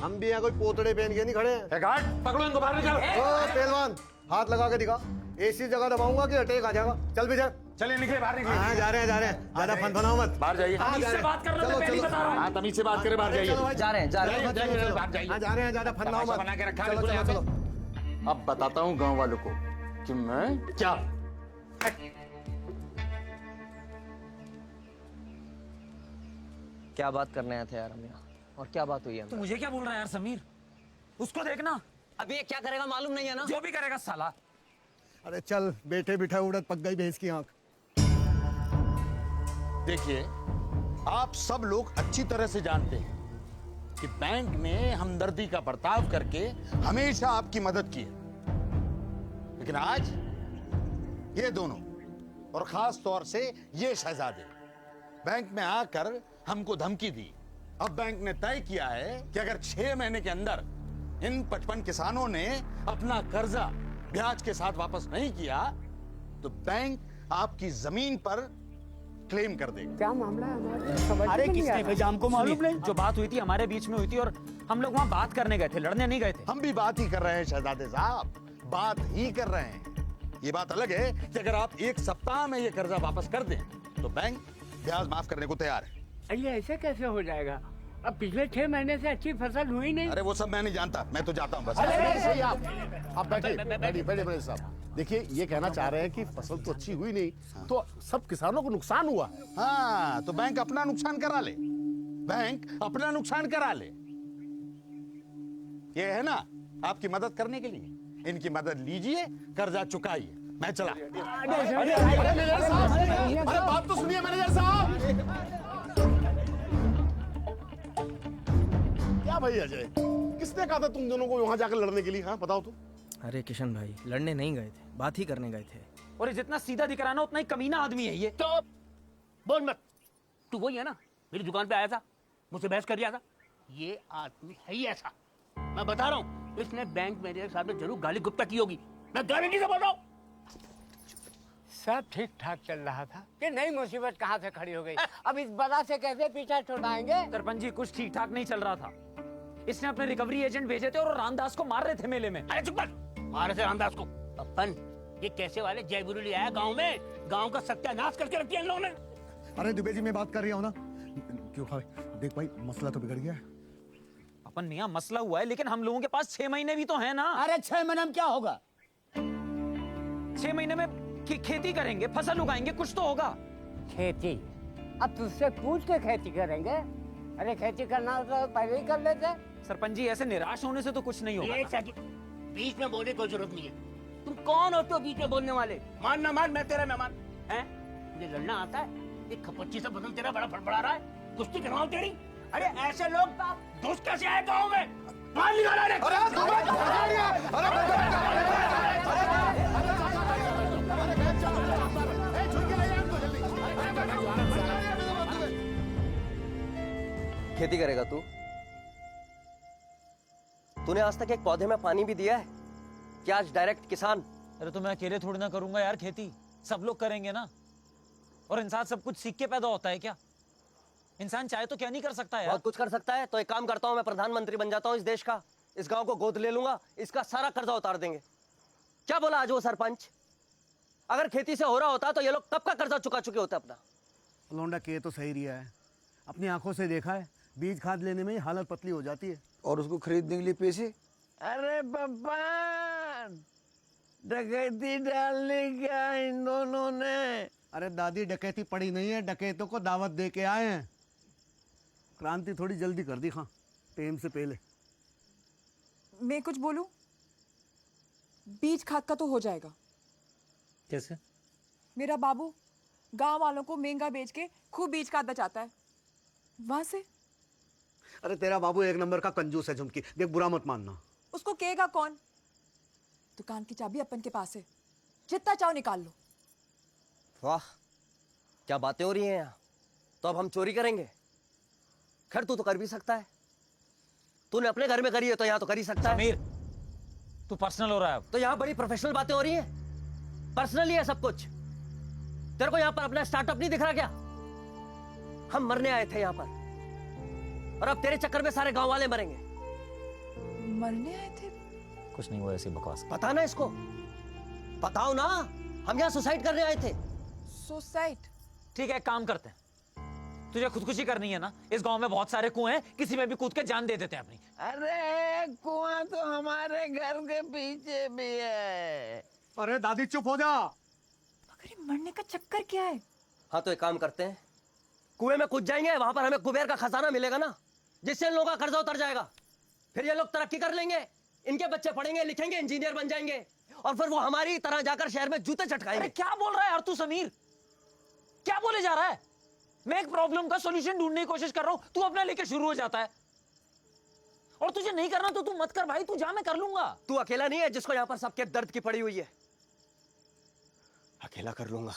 हम भी यहाँ कोई पोतड़े पहन के नहीं खड़े हैं। गार्ड पकड़ो इनको, बाहर निकालो। ओ पहलवान, हाथ लगा के दिखा। ऐसी जगह दबाऊंगा कि अटैक आ जाएगा। चल भी जा। चलिए निकले, बाहर निकले। हाँ जा रहे हैं ज्यादा फनफनाओ मत। बाहर जाइए। तमीज से बात कर रहे थे, पहले बता रहा हूं। हाँ तमीज से बात करें, बाहर जाइए। जा रहे हैं बाहर जाइए। हाँ जा रहे हैं, ज्यादा फनफनाओ तमाशा मत। बना के रखा है चलो बिल्कुल चलो यहाँ चलो। पे। अब बताता हूँ गांव वालों को कि मैं क्या। क्या बात करने आए थे यार हम यहाँ, और क्या बात हुई है? तू मुझे क्या बोल रहा है यार समीर? उसको देखना, अभी ये क्या करेगा मालूम नहीं है ना। जो भी करेगा साला। अरे चल, बैठे बिठा उड़द पक गई भैंस की आंख। देखिए, आप सब लोग अच्छी तरह से जानते हैं कि बैंक ने हमदर्दी का बर्ताव करके हमेशा आपकी मदद की है, लेकिन आज ये दोनों और खास तौर से ये शहजादे बैंक में आकर हमको धमकी दी। अब बैंक ने तय किया है कि अगर 6 महीने के अंदर इन 55 किसानों ने अपना कर्जा ब्याज के साथ वापस नहीं किया तो बैंक आपकी जमीन पर क्लेम कर देगा। क्या मामला है हमारा? अरे किसने भेजा हमको मालूम नहीं। जो बात हुई थी हमारे बीच में हुई थी और हम लोग वहाँ बात करने गए थे, लड़ने नहीं गए थे। हम भी बात ही कर रहे हैं शहजादे साहब, बात ही कर रहे हैं। ये बात अलग है कि अगर आप 1 सप्ताह में ये कर्जा वापस कर दें तो बैंक ब्याज माफ करने को तैयार है। अरे ऐसे कैसे हो जाएगा? अब पिछले 6 महीने से अच्छी फसल हुई नहीं। अरे वो सब मैं नहीं जानता, मैं तो जाता हूँ बस। सही आप बैठिए साहब। देखिए, ये कहना चाह रहे हैं कि फसल तो अच्छी हुई नहीं, तो सब किसानों को नुकसान हुआ। हाँ, तो बैंक अपना नुकसान करा ले, बैंक अपना नुकसान करा ले। ये है ना आपकी मदद करने के लिए, इनकी मदद लीजिए, कर्जा चुकाइए। मैं चला। अरे बात तो सुनिए मैनेजर साहब। क्या भाई अजय, किसने कहा था तुम दोनों को वहां जाकर लड़ने के लिए? हाँ बताओ तो। अरे किशन भाई, लड़ने नहीं गए थे, बात ही करने गए थे। और ये जितना सीधा दिख रहा है ना उतना ही कमीना आदमी है ये। तो बोल मत। तू वही है ना, मेरी दुकान पे आया था, मुझसे बहस कर दिया था। ये आदमी है ही ऐसा। मैं बता रहा हूँ, इसने बैंक मैनेजर साहब ने जरूर गाली गुप्ता की होगी। मैं गारंटी से बोल रहा हूँ। सब ठीक ठाक चल रहा था कि नई मुसीबत कहाँ से खड़ी हो गई। अब इस बला से कैसे पीछा छुड़ाएंगे? सरपंच जी, कुछ ठीक ठाक नहीं चल रहा था। इसने अपने रिकवरी एजेंट भेजे थे और रामदास को मार रहे थे मेले में। अरे चुप कर, मारे थे रामदास को। अपन ये कैसे वाले जय बुरुली आया गांव में, गांव का सत्यानाश करके रख दिया इन लोगों ने। अरे दुबे जी, मैं बात कर रही हूँ ना। क्यों भाई? देख भाई, मसला तो बिगड़ गया है। अपन मियाँ मसला हुआ है, लेकिन हम लोगों के पास 6 महीने भी तो है ना। अरे 6 महीने में क्या होगा? 6 महीने में खेती करेंगे, फसल उगाएंगे, कुछ तो होगा। खेती? अब तुझसे पूछ के खेती करेंगे? अरे खेती करना तो पहले ही कर लेते। सरपंच जी, ऐसे निराश होने से तो कुछ नहीं होगा। एक सेकंड, बीच में बोलने की कोई जरूरत नहीं है। तुम कौन हो तो बीच में बोलने वाले? मान ना मान, मैं तेरा मेहमान है। मुझे लड़ना आता है? एक खपच्ची सा बदन तेरा बड़ा फड़फड़ा रहा है, कुश्ती करवाऊं तेरी? अरे ऐसे लोग दोस्त कैसे आए गाँव में? बाहर निकाला रे। खेती करेगा तू? तूने आज तक एक पौधे में पानी भी दिया है क्या? आज डायरेक्ट किसान। अरे तो मैं अकेले थोड़ी ना करूंगा यार खेती, सब लोग करेंगे ना। और इंसान सब कुछ सीख के पैदा होता है क्या? इंसान चाहे तो क्या नहीं कर सकता यार? बहुत कुछ कर सकता है। तो एक काम करता हूं, मैं प्रधानमंत्री बन जाता हूं इस देश का, इस गांव को गोद ले लूंगा, इसका सारा कर्जा उतार देंगे। क्या बोला आज वो सरपंच? अगर खेती से हो रहा होता तो ये लोग कब का कर्जा चुका चुके होते अपना। लौंडा के तो सही रिया है, अपनी आंखों से देखा है। बीज खाद लेने में ही हालत पतली हो जाती है, और उसको खरीदने के लिए पैसे। अरे पापा, डकैती डालने क्या इन दोनों ने? अरे दादी, डकैती पड़ी नहीं है, डकैतों को दावत दे के आए हैं। क्रांति थोड़ी जल्दी कर दी खां, टाइम से पहले। मैं कुछ बोलूं? बीज खाद का तो हो जाएगा। कैसे? मेरा बाबू गांव वालों को महंगा बेच के खूब बीज खाद बचाता है, वहां से। अरे तेरा बाबू एक नंबर का कंजूस है झुमकी, देख बुरा मत मानना। उसको कहेगा कौन? दुकान की चाबी अपन के पास है, जितना चाहो निकाल लो। वाह, क्या बातें हो रही हैं यहाँ। तो अब हम चोरी करेंगे? खैर तू तो कर भी सकता है, तूने अपने घर में करी है तो यहाँ तो कर ही सकता है। समीर, तू पर्सनल हो रहा है अब। तो यहाँ बड़ी प्रोफेशनल बातें हो रही हैं, पर्सनली है सब कुछ। तेरे को यहाँ पर अपना स्टार्टअप नहीं दिख रहा क्या? हम मरने आए थे यहाँ पर, और अब तेरे चक्कर में सारे गांव वाले मरेंगे। मरने आए थे? कुछ नहीं, वो ऐसी बकवास। पता ना इसको, बताओ ना, हम यहाँ सुसाइड करने आए थे। सुसाइड? ठीक है, एक काम करते हैं, तुझे खुदकुशी करनी है ना, इस गांव में बहुत सारे कुएं हैं, किसी में भी कूद के जान दे देते हैं अपनी। अरे कुआं तो हमारे घर के पीछे भी है। अरे दादी चुप हो जा। मगर ये मरने का चक्कर क्या है? हाँ तो एक काम करते हैं, कुएं में कूद जाएंगे, वहां पर हमें कुबेर का खजाना मिलेगा ना, जिससे इन लोगों का कर्जा उतर जाएगा। फिर ये लोग तरक्की कर लेंगे, इनके बच्चे पढ़ेंगे लिखेंगे, इंजीनियर बन जाएंगे, और फिर वो हमारी तरह जाकर शहर में जूते चटकाएंगे। अरे क्या बोल रहा है यार तू समीर, क्या बोले जा रहा है? मैं एक प्रॉब्लम का सॉल्यूशन ढूंढने की कोशिश कर रहा हूं, तू अपना लेके शुरू हो जाता है। और तुझे नहीं करना तो तू मत कर भाई, तू जा, मैं कर लूंगा। तू अकेला नहीं है जिसको यहाँ पर सबके दर्द की पड़ी हुई है। अकेला कर लूंगा।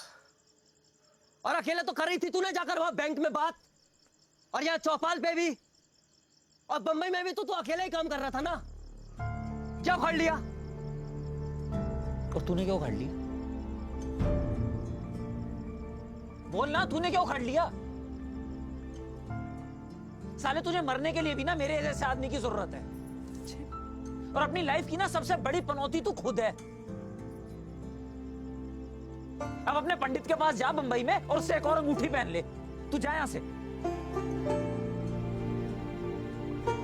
और अकेले तो कर रही थी तूने जाकर वहां बैंक में बात, और यहाँ चौपाल पे भी, और बंबई में भी तो तू अकेला ही काम कर रहा था ना। क्या उखाड़ लिया? और तूने क्या उखाड़ लिया? बोल ना, तूने क्या उखाड़ लिया? साले तुझे मरने के लिए भी ना मेरे जैसे आदमी की जरूरत है, और अपनी लाइफ की ना सबसे बड़ी पनौती तू खुद है। अब अपने पंडित के पास जा बंबई में और उससे एक और अंगूठी पहन ले। तू जा यहां से।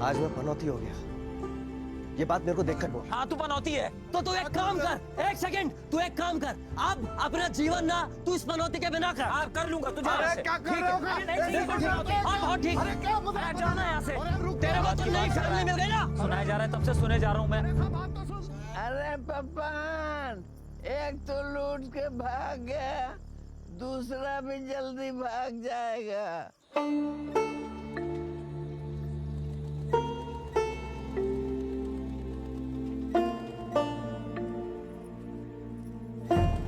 आज मैं पनौती हो गया, ये बात मेरे को देखकर बोल। हाँ तू पनौती है। तो तू एक काम कर, एक सेकंड, तू एक काम कर, अब अपना जीवन ना तू इस पनौती के बिना कर। हाँ कर लूंगा, तू जा यहाँ से। क्या कर रहे हो? हाँ बहुत ठीक। अरे क्या बता रहे हो? जाना यहाँ से। तेरे को तो नई फैमिली मिल गई ना। सुनाया जा रहा है, तब से सुने जा रहा हूँ मैं। अरे पप्पान, एक तो लूट के भाग गया, दूसरा भी जल्दी भाग जाएगा।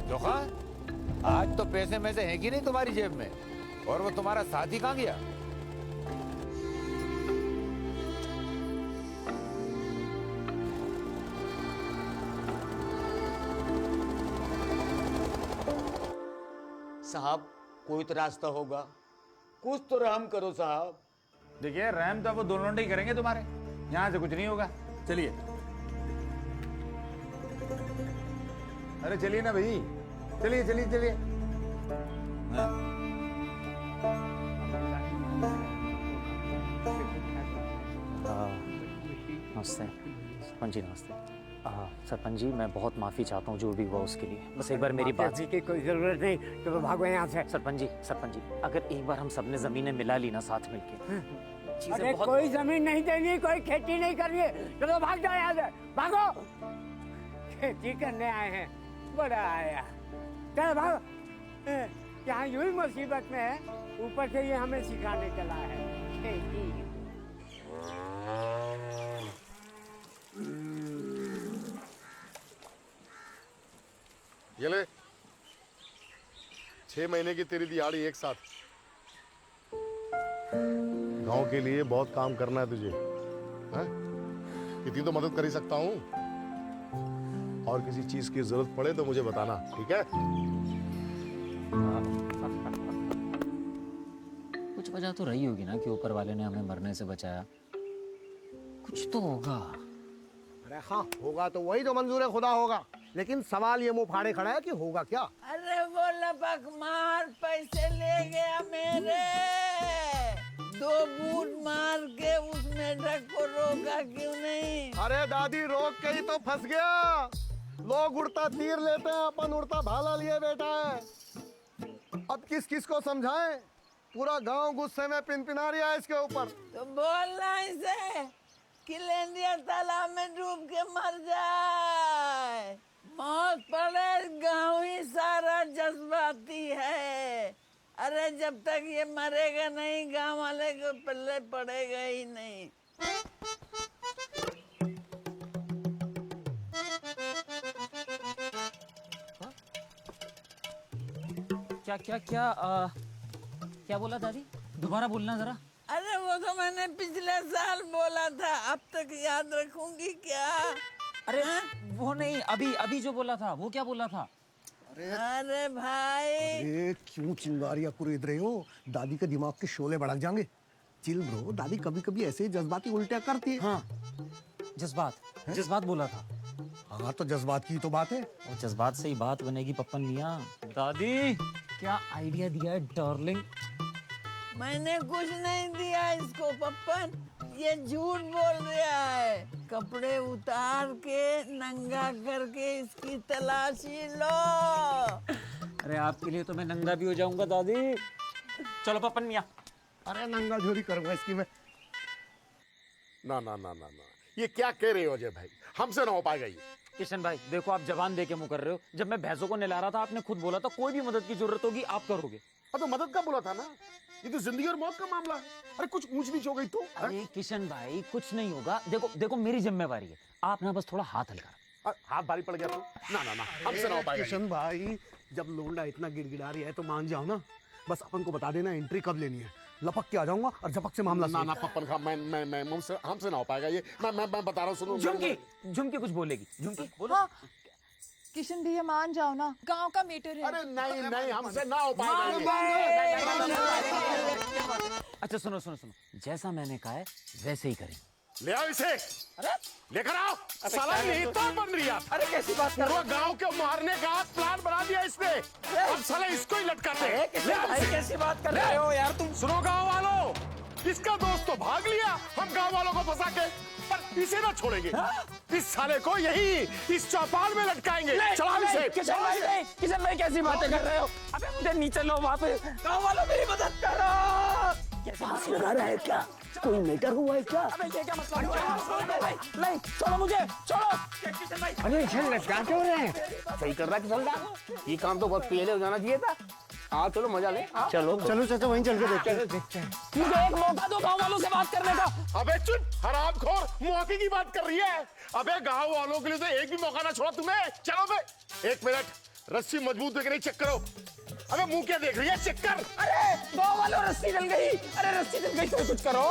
जोखा, आज तो पैसे में से है कि नहीं तुम्हारी जेब में? और वो तुम्हारा साथी कहाँ गया? साहब कोई तो रास्ता होगा, कुछ तो रहम करो साहब। देखिए, रहम तो वो दोनों ही करेंगे तुम्हारे, यहाँ से कुछ नहीं होगा। चलिए, अरे चलिए ना भाई, चलिए चलिए चलिए। नमस्ते सरपंच जी, नमस्ते। सरपंच जी, मैं बहुत माफ़ी चाहता हूँ जो भी हुआ उसके लिए। बस एक बार मेरी बात की कोई जरूरत नहीं, तो भागो यहाँ से। सरपंच जी, अगर एक बार हम सबने ज़मीनें मिला ली ना साथ मिलके, अरे कोई जमीन नहीं देनी, कोई खेती नहीं करनी, चलो भाग जाओ यहाँ से, भागो। खेती करने आए हैं, बड़ा आया। चल भागो, यहाँ यूं ही मुसीबत में है, ऊपर से ये हमें सिखाने चला है खेती। ये ले 6 महीने की तेरी दिहाड़ी एक साथ। गांव के लिए बहुत काम करना है तुझे, हैं? इतनी तो मदद कर ही सकता हूँ, और किसी चीज की जरूरत पड़े तो मुझे बताना, ठीक है? कुछ वजह तो रही होगी ना कि ऊपर वाले ने हमें मरने से बचाया। कुछ तो होगा। अरे हाँ होगा, तो वही तो मंजूर है खुदा होगा, लेकिन सवाल ये मुंह फाड़े खड़ा है कि होगा क्या? अरे वो लपक मार पैसे ले गया मेरे, 2 बूट मार के उस मेढक को रोका क्यों नहीं? अरे दादी रोक के ही तो फंस गया। लोग उड़ता तीर लेते हैं, अपन उड़ता भाला लिए बैठा है। अब किस किस को समझाएं? पूरा गांव गुस्से में पिनपिना रहा है इसके ऊपर। तो बोलना इसे कि लेंडिया तालाब में डूब के मर जाए, मौत पड़े, गांव ही सारा जज्बाती है। अरे जब तक ये मरेगा नहीं, गांव वाले को पल्ले पड़ेगा ही नहीं। क्या बोला दादी? दोबारा बोलना जरा। अरे वो तो मैंने पिछले साल बोला था, अब तक याद रखूंगी क्या? अरे वो नहीं, अभी जो बोला था वो क्या बोला था? अरे भाई, अरे क्यों चिंगारियां कुरेद रहे हो? दादी के दिमाग के शोले भड़क जाएंगे। चिल ब्रो, दादी कभी कभी ऐसे ही जज्बाती उल्टियां करती है। हाँ, जज्बात बोला था। हाँ तो जज्बात की तो बात है। और जज्बात से ही बात बनेगी पप्पन मियाँ। दादी क्या आइडिया दिया है डार्लिंग। मैंने कुछ नहीं दिया इसको पप्पन, ये झूठ बोल रहा है। कपड़े उतार के नंगा करके इसकी तलाशी लो। अरे आपके लिए तो मैं नंगा भी हो जाऊंगा दादी। चलो पप्पन मियाँ। अरे नंगा झोरी करूंगा इसकी मैं। ना ना ना ना ना, ये क्या कह रहे हो अजय भाई, हमसे ना हो पाएगा ये। किशन भाई देखो, आप जबान दे के मुंह कर रहे हो। जब मैं भैंसों को नहला रहा था आपने खुद बोला था कोई भी मदद की जरूरत होगी आप करोगे। अब तो मदद का बोला था ना, ये तो जिंदगी और मौत का मामला है। अरे कुछ ऊंच नीच हो गई तो। अरे किशन भाई कुछ नहीं होगा। देखो देखो मेरी जिम्मेवारी है, आप ना बस थोड़ा हाथ हल्का। हाथ भारी पड़ गया तो। ना ना ना, हमसे ना हो पाएगा ये। किशन भाई जब लोंडा इतना गिड़गिड़ा रही है तो मान जाओ ना, बस अपन को बता देना एंट्री कब लेनी है, लपक के आ जाऊंगा और झपक से मामला। ना ना पप्पन का मैं हमसे ना हो पाएगा ये। मैं बता रहा हूँ, सुनो। झुमकी कुछ बोलेगी। झुमकी बोलो। हाँ, किशन भैया मान जाओ ना, गांव का मैटर है। अरे नहीं नहीं, हमसे ना हो पाएगा ये। अच्छा सुनो सुनो सुनो, जैसा मैंने कहा है वैसे ही करें। ले आओ इसे। अरे लेकर आओ। साला नहीं तो बन रही है। अरे कैसी बात कर रहे हो? गांव के मारने का प्लान बना दिया इसने। अब साला इसको ही लटकाते हैं। कैसी बात कर रहे हो यार तुम? सुनो गांव वालों, इसका दोस्त तो भाग लिया, हम गांव वालों को फंसा के, पर इसे ना छोड़ेंगे। इस साले को यही इस चौपाल में लटकाएंगे। चलाओ इसे। किशन भाई कैसी बातें कर रहे हो? अबे मुझे नीचे लो, वहाँ पे गाँव वालों मेरी मदद करो। फांस लगा रहा है क्या? कोई मैटर हुआ है क्या? अबे ये क्या मसला है? नहीं छोड़ो मुझे, छोड़ो। किशन भाई अरे इसे लटका क्यों रहे हैं? सही कर रहा है किशन दा, ये काम तो बहुत पहले हो जाना चाहिए था। हाँ चलो मजा ले। चलो चलो चाचा वहीं चल के देखते हैं। मुझे एक मौका दो गाँव वालों से बात करने का। अबे चुप हरामखोर, मौके की बात कर रही है। अबे गांव वालों के लिए तो एक भी मौका ना छोड़ा तुम्हें। चलो बे, एक मिनट, रस्सी मजबूत है कि नहीं चेक करो। अबे मुंह क्या देख रही है, चेक कर। अरे गाँव वालों रस्सी डल गई। अरे रस्सी डल गई तो कुछ करो।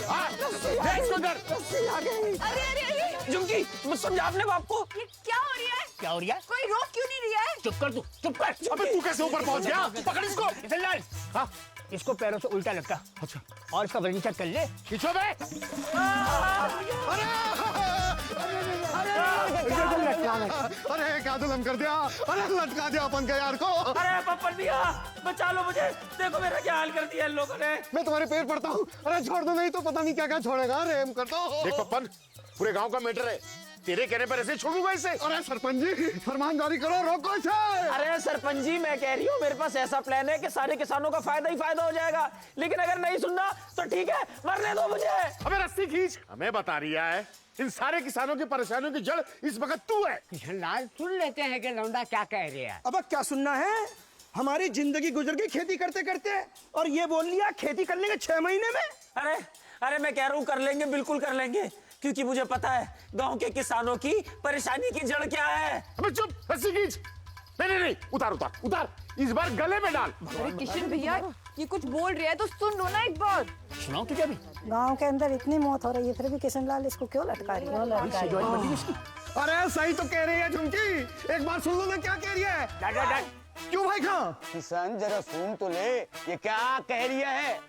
हाँ रस्सी आ गई। अरे झुमकी मत समझा आपने बाप को। ये क्या हो रही है? क्या हो रहा है? कोई रोक क्यों नहीं रहा है? चुप कर तू, चुप कर। अबे तू कैसे ऊपर पहुंच गया? पकड़ इसको। किशनलाल, हाँ इसको पैरों से उल्टा लटका। अच्छा। और इसका वजन चेक कर ले। खींचो बे। अरे क्या दुल्हन कर दिया? अरे लटका दिया अपन के यार को। अरे पप्पन भैया बचा लो मुझे, देखो मेरा क्या हाल कर दिया इन लोगों ने। मैं तुम्हारे पैर पड़ता हूँ। अरे छोड़ दो, नहीं तो पता नहीं क्या क्या छोड़ेगा। रेम कर दो। देख पप्पन, पूरे गांव का मैटर है, तेरे कहने पर ऐसे छोड़ दूंगा इसे? अरे सरपंच जी फरमान जारी करो, रोको इसे। अरे सरपंच जी मैं कह रही हूँ मेरे पास ऐसा प्लान है कि सारे किसानों का फायदा ही फायदा हो जाएगा, लेकिन अगर नहीं सुनना तो ठीक है, मरने दो मुझे। अबे रस्सी खींच। हमें बता रही है इन सारे किसानों की परेशानियों की जड़ इस वक्त तू है। किशनलाल सुन लेते हैं कि लौंडा क्या कह रहे हैं। अब क्या सुनना है? हमारी जिंदगी गुजर गई खेती करते करते, और ये बोल लिया खेती कर लेंगे 6 महीने में। अरे अरे मैं कह रहा हूँ कर लेंगे, बिल्कुल कर लेंगे, क्योंकि मुझे पता है गांव के किसानों की परेशानी की जड़ क्या है। अबे चुप, रस्सी खींच। नहीं नहीं, उतार उतार उतार, इस बार गले में डाल। अरे किशन भैया ये कुछ बोल रहा है तो सुन लो ना एक बार। सुनाओ तुझे अभी। गांव के अंदर इतनी मौत हो रही है फिर भी किशनलाल इसको क्यों लटका रही है? अरे सही तो कह रही है झुमकी, एक बार सुन लो ना क्या कह रही है। क्यों भाई खां? किसान जरा सुन तो ले, ये क्या कह रही है?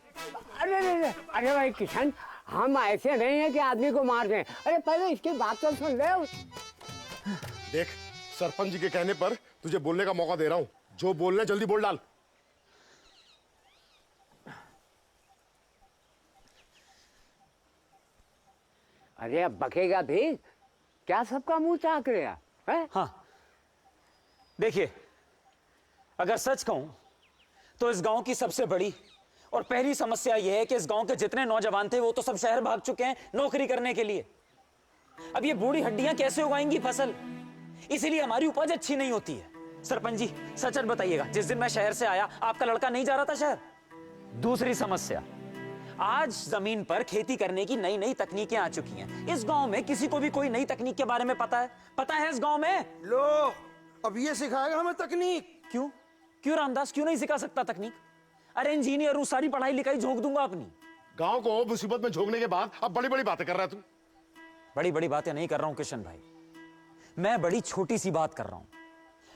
अरे भाई किशन, हम ऐसे नहीं है कि आदमी को मार दें। अरे पहले इसकी बात तो सुन ले। देख सरपंच जी के कहने पर तुझे बोलने का मौका दे रहा हूँ, जो बोलना जल्दी बोल डाल। अरे अब बकेगा भी क्या? सबका मुंह चाक रहा है। हाँ देखिए, अगर सच कहूं तो इस गांव की सबसे बड़ी और पहली समस्या यह है कि इस गांव के जितने नौजवान थे वो तो सब शहर भाग चुके हैं नौकरी करने के लिए। अब ये बूढ़ी हड्डियां कैसे उगाएंगी फसल, इसीलिए हमारी उपज अच्छी नहीं होती है। सरपंच जी सच बताइएगा, जिस दिन मैं शहर से आया आपका लड़का नहीं जा रहा था शहर। दूसरी समस्या, आज जमीन पर खेती करने की नई नई तकनीकें आ चुकी हैं। इस गांव में किसी को भी कोई नई तकनीक के बारे में पता है इस गांव में? लो अब ये सिखाएगा हमें तकनीक। क्यों रामदास, क्यों नहीं सिखा सकता तकनीक? अरे इंजीनियर हूं, सारी पढ़ाई लिखाई झोंक दूंगा अपनी। गांव को मुसीबत में झोंकने के बाद अब बड़ी बड़ी बातें कर रहा है तू। बड़ी बड़ी बातें नहीं कर रहा हूं किशन भाई, मैं बड़ी छोटी सी बात कर रहा हूं।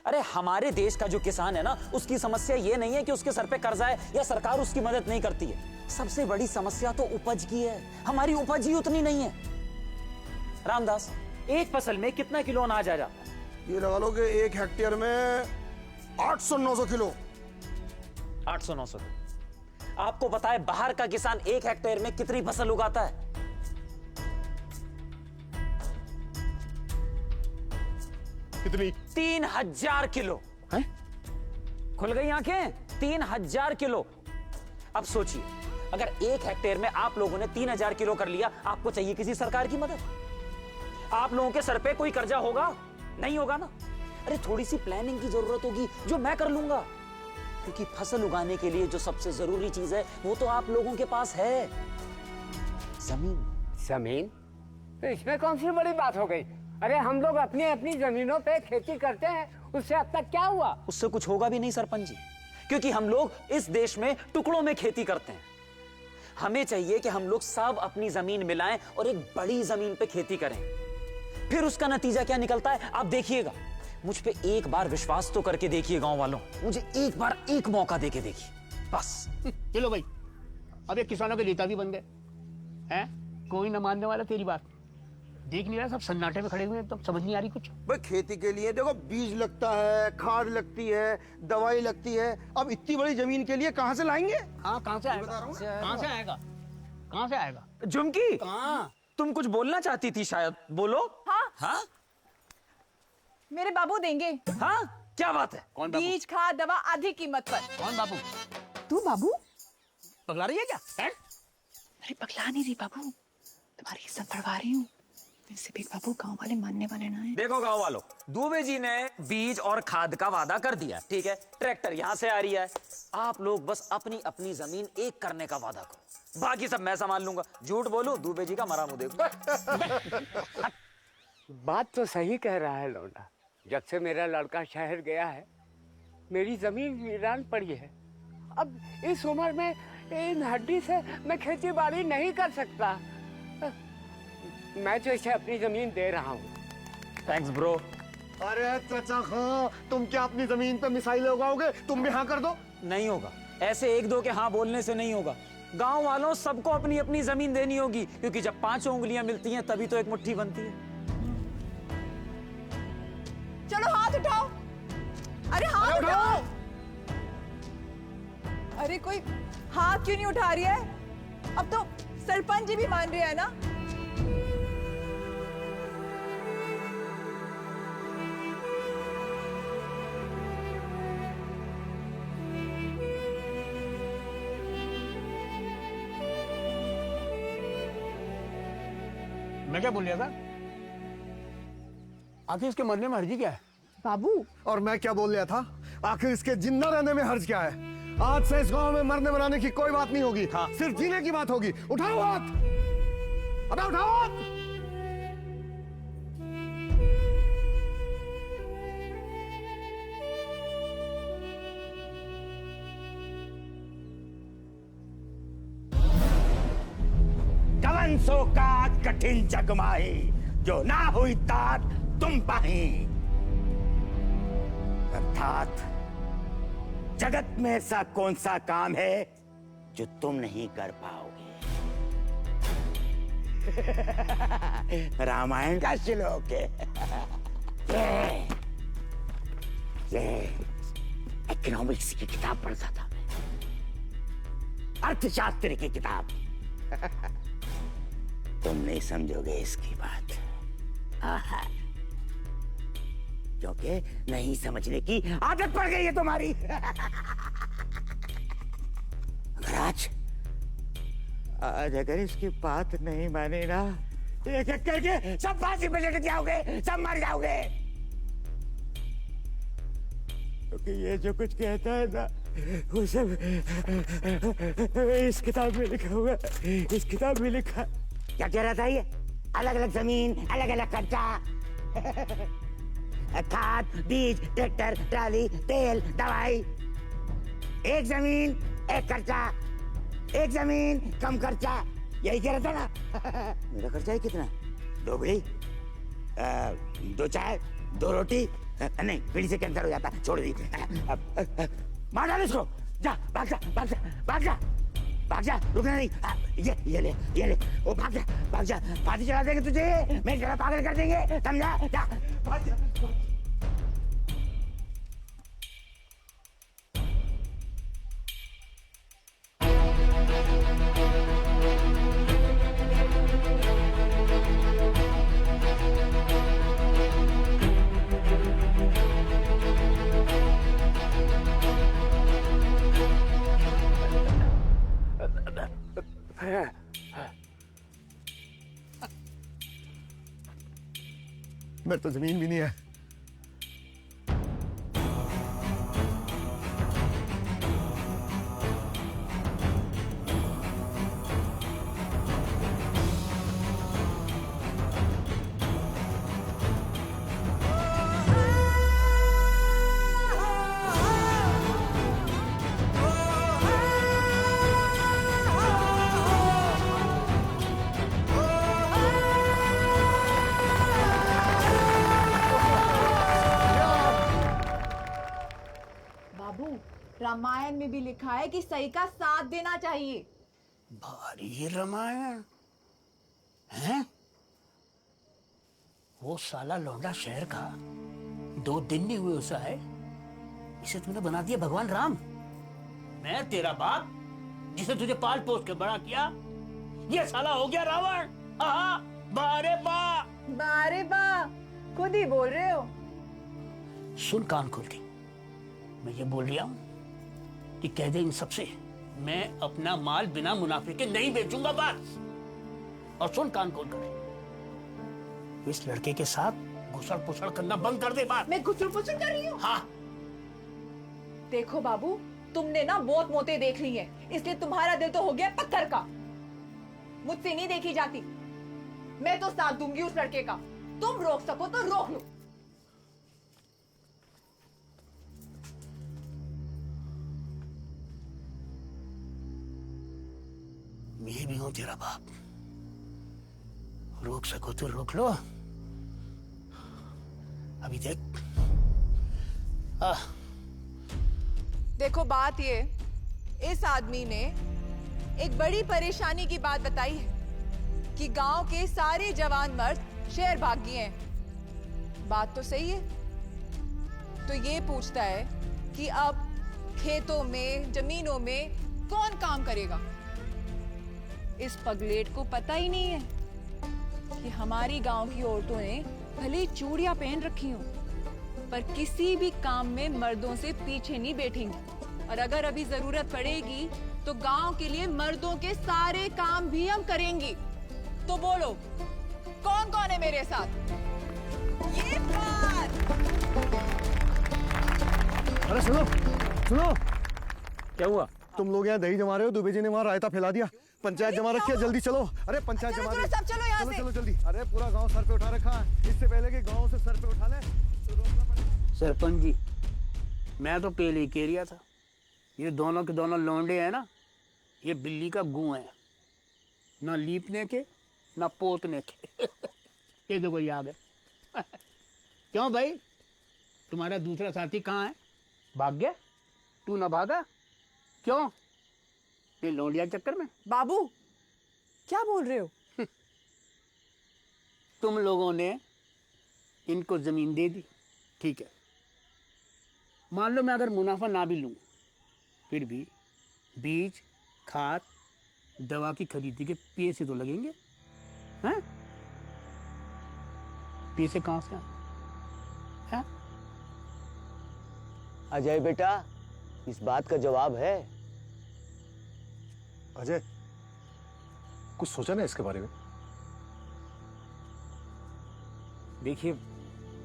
अरे हमारे देश का जो किसान है ना, उसकी समस्या ये नहीं है कि उसके सर पे कर्जा है या सरकार उसकी मदद नहीं करती है। सबसे बड़ी समस्या तो उपज की है, हमारी उपज ही उतनी नहीं है। रामदास, एक फसल में कितना किलो अनाज आ जाता है? ये लगा लो कि 1 हेक्टेयर में 800-900 किलो। 800-900। आपको पता है बाहर का किसान 1 हेक्टेयर में कितनी फसल उगाता है? कितनी? 3000 किलो। हैं? खुल गई आंखें? 3000 किलो। अब सोचिए, अगर 1 हेक्टेयर में आप लोगों ने 3000 किलो कर लिया, आपको चाहिए किसी सरकार की मदद? आप लोगों के सर पे कोई कर्जा होगा? नहीं होगा ना। अरे थोड़ी सी प्लानिंग की जरूरत होगी, जो मैं कर लूंगा, क्योंकि फसल उगाने के लिए जो सबसे जरूरी चीज है वो तो आप लोगों के पास है, जमीन। जमीन? तो इसमें कौन सी बड़ी बात हो गई? अरे हम लोग अपनी अपनी जमीनों पे खेती करते हैं, उससे अब तक क्या हुआ? उससे कुछ होगा भी नहीं सरपंच जी, क्योंकि हम लोग इस देश में टुकड़ों में खेती करते हैं। हमें चाहिए कि हम लोग सब अपनी जमीन मिलाएं और एक बड़ी जमीन पे खेती करें। फिर उसका नतीजा क्या निकलता है आप देखिएगा। मुझ पे एक बार विश्वास तो करके देखिए गांव वालों, मुझे एक बार एक मौका देके देखिए बस। चलो भाई, अब ये किसानों के नेता भी बन गए हैं, कोई न मानने वाला तेरी बात। देख नहीं रहा, सब सन्नाटे में खड़े हुए हैं, एकदम समझ नहीं आ रही कुछ। भाई खेती के लिए देखो बीज लगता है, खाद लगती है, दवाई लगती है। अब इतनी बड़ी जमीन के लिए कहाँ से लाएंगे? हाँ, कहाँ से आएगा? कहाँ से आएगा? कहाँ से आएगा? झुमकी, कहाँ? तुम कुछ बोलना चाहती थी शायद, बोलो। हाँ हाँ मेरे बाबू देंगे। हाँ, क्या बात है? कौन बाबू? बीज खाद दवा आधी कीमत पर। कौन बाबू? तू बाबू? पगला रही है क्या? हैं? अरे पगला नहीं रही बाबू, तुम्हारी इज्जत बढ़वा रही हूँ। वैसे भी बाबू गांव वाले मानने वाले ना है। देखो गांव वालों, दुबे जी ने बीज और खाद का वादा कर दिया, ठीक है? ट्रैक्टर यहाँ से आ रही है, आप लोग बस अपनी अपनी जमीन एक करने का वादा करो, बाकी सब मैं संभाल लूंगा। झूठ बोलूं, दुबे जी का मरा मुंह देखो। बात तो सही कह रहा है लौंडा। जब से मेरा लड़का शहर गया है, मेरी जमीन वीरान पड़ी है। अब इस उम्र में इन हड्डी से मैं खेती बाड़ी नहीं कर सकता। मैं तो इसे अपनी जमीन दे रहा हूँ। Thanks bro. अरे चाचा खां, तुम क्या अपनी जमीन पे मिसाइलें उगाओगे? तुम भी हाँ कर दो। नहीं होगा, ऐसे एक दो के हाँ बोलने से नहीं होगा। गांव वालों सबको अपनी अपनी जमीन देनी होगी, क्योंकि जब 5 उंगलियां मिलती हैं तभी तो एक मुट्ठी बनती है। चलो हाथ उठाओ। अरे हाथ उठाओ। अरे कोई हाथ क्यों नहीं उठा रही है? अब तो सरपंच जी भी मान रहे हैं ना। मैं क्या बोल रहा था? आखिर इसके मरने में हर्जी क्या है? बाबू, और मैं क्या बोल रहा था? आखिर इसके जिंदा रहने में हर्ज क्या है? आज से इस गांव में मरने मराने की कोई बात नहीं होगी। हाँ। सिर्फ जीने की बात होगी। उठाओ हाथ, अबे उठाओ हाथ। कवन सो काज कठिन जगमाही, जो ना हुई तात तुम पाही। अर्थात जगत में ऐसा कौन सा काम है जो तुम नहीं कर पाओगे? रामायण का श्लोक है। ये इकोनॉमिक्स की किताब पढ़ता था मैं, अर्थशास्त्र की किताब। तुम नहीं समझोगे इसकी बात, क्योंकि नहीं समझने की आदत पड़ गई है तुम्हारी। आज अगर इसकी बात नहीं माने ना, एक एक करके सब फांसी पे लटक जाओगे, सब मर जाओगे। क्योंकि ये जो कुछ कहता है ना, वो सब इस किताब में लिखा हुआ, इस किताब में लिखा। क्या कह रहा था ये? अलग अलग जमीन, अलग अलग खर्चा, खाद, बीज, ट्रैक्टर, ट्राली, तेल, दवाई। एक जमीन एक खर्चा, एक जमीन कम खर्चा, यही कह रहा था ना? मेरा खर्चा है कितना? 2 बीड़ी, 2 चाय, 2 रोटी। नहीं, बीड़ी से कैंसर हो जाता, छोड़ दी। मार डाल इसको, जा भाग जा भाग जा भाग जा। भाग जा, रुकना नहीं। ये ले, ओ भाग जा, फांसी चढ़ा देंगे तुझे, मैं तेरा पागल कर देंगे, समझा? जा, भाग जा। मेरे तो जमीन भी नहीं है। रामायण में भी लिखा है कि सही का साथ देना चाहिए। भारी रामायण हैं? वो साला लौंडा शहर का 2 दिन नहीं हुए उसे है, इसे तूने बना दिया भगवान राम। मैं तेरा बाप जिसे तुझे पाल पोस के बड़ा किया, ये साला हो गया रावण। बारे बा खुद ही बोल रहे हो। सुन कान खोल के, मैं ये बोल रहा हूं कि कह दे इन सबसे मैं अपना माल बिना मुनाफे के नहीं बेचूंगा बस। और सुन कान खोल कर, इस लड़के के साथ घुसड़ पुसड़ करना बंद कर दे बात। मैं घुसड़ पुसड़ कर रही हूँ? हाँ। देखो बाबू, तुमने ना बहुत मौतें देख ली हैं, इसलिए तुम्हारा दिल तो हो गया पत्थर का। मुझसे नहीं देखी जाती। मैं तो साथ दूंगी उस लड़के का, तुम रोक सको तो रोक लो। मैं भी हूं तेरा बाप, रोक सको तो रोक लो। अभी देख। देखो बात ये, इस आदमी ने एक बड़ी परेशानी की बात बताई है कि गांव के सारे जवान मर्द शहर भाग गए हैं। बात तो सही है। तो ये पूछता है कि अब खेतों में, जमीनों में कौन काम करेगा? इस पगलेट को पता ही नहीं है कि हमारी गांव की औरतों ने भले चूड़ियां पहन रखी हों, पर किसी भी काम में मर्दों से पीछे नहीं बैठेंगी। और अगर अभी जरूरत पड़ेगी तो गांव के लिए मर्दों के सारे काम भी हम करेंगी। तो बोलो, कौन कौन है मेरे साथ? ये बात। अरे सुनो, क्या हुआ? तुम लोग यहाँ दही जमा रहे हो, दुबे जी ने वहाँ रायता फैला दिया। पंचायत जमा रखी है, जल्दी चलो। अरे पंचायत जमा रही है। सब चलो यहाँ से। चलो जल्दी। अरे पूरा गांव सर पे उठा रखा है, इससे पहले कि गांव से सर पे उठा ले तो रोकना पड़ेगा। सरपंच जी, मैं तो पहले ही कह रहा था, ये दोनों के दोनों लौंडे हैं ना, ये बिल्ली का गूं है, ना लीपने के ना पोतने के। ये देखो ये आ गए। क्यों भाई, तुम्हारा दूसरा साथी कहाँ है? भाग गया? तू ना भागा? क्यों? ये लौंडिया के चक्कर में? बाबू, क्या बोल रहे हो? तुम लोगों ने इनको जमीन दे दी, ठीक है। मान लो मैं अगर मुनाफा ना भी लूं, फिर भी बीज, खाद, दवा की खरीदी के पैसे तो लगेंगे, हैं? पैसे कहां से हैं? अजय बेटा, इस बात का जवाब है? अजय, कुछ सोचा ना इसके बारे में? देखिए,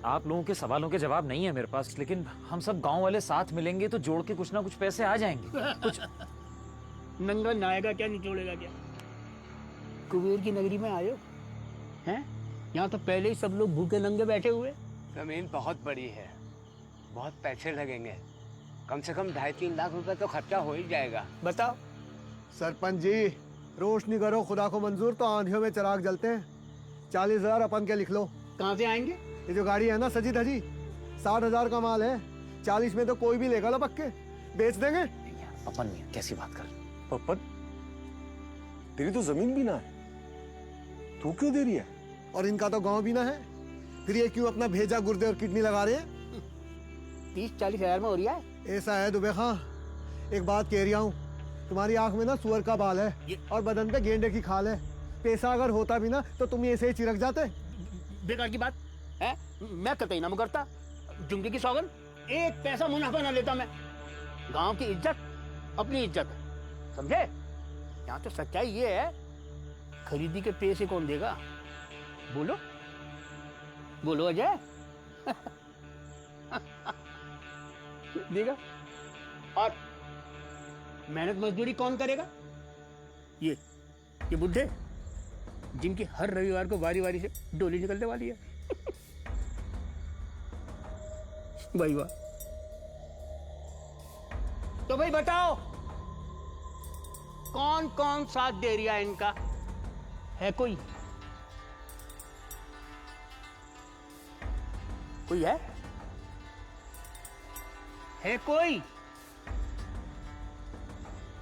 आप लोगों के सवालों के जवाब नहीं है मेरे पास, लेकिन हम सब गांव वाले साथ मिलेंगे तो जोड़ के कुछ ना कुछ पैसे आ जाएंगे। कुछ नंगा नायगा क्या निचोड़ेगा क्या? कुबेर की नगरी में आयो हैं? यहाँ तो पहले ही सब लोग भूखे नंगे बैठे हुए। जमीन बहुत बड़ी है, बहुत पैसे लगेंगे, कम से कम 2.5-3 लाख रुपए तो खर्चा हो ही जाएगा। बताओ। सरपंच जी, रोशनी करो, खुदा को मंजूर तो आंधियों में चिराग जलते हैं। 40,000 अपन के लिख लो। कहाँ से आएंगे? ये जो गाड़ी है ना सजी धजी, 60,000 का माल है, 40 में तो कोई भी लेगा ना, पक्के बेच देंगे। अपन कैसी बात कर? पप्पन, तेरी तो जमीन भी ना है, तू क्यों दे रही है? और इनका तो गांव भी ना है, फिर ये क्यों अपना भेजा गुर्दे और किडनी लगा रहे हैं? 30-40 हजार में हो रहा है। ऐसा है दुबे खां, एक बात कह रहा हूँ, तुम्हारी आंख में ना सुअर का बाल है और बदन पे गेंडे की खाल है। पैसा अगर होता भी ना तो तुम ऐसे ही चिरक जाते। बेकार की बात है, मैं कतई ना मुकरता। जुंगे की सौगन, एक पैसा मुनाफा ना लेता मैं। गांव की इज्जत अपनी इज्जत, समझे? यहाँ तो सच्चाई ये है, खरीदी के पैसे कौन देगा? बोलो बोलो अजय। देगा। और मेहनत मजदूरी कौन करेगा? ये बुड्ढे जिनकी हर रविवार को बारी बारी से डोली निकलने वाली है। भाई वाह। तो भाई बताओ, कौन कौन साथ दे रिया है इनका? है कोई? कोई है? है कोई?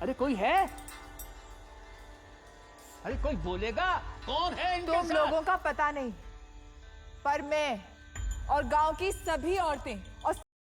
अरे कोई है? अरे कोई बोलेगा कौन है इनके तुम साथ? लोगों का पता नहीं, पर मैं और गांव की सभी औरतें और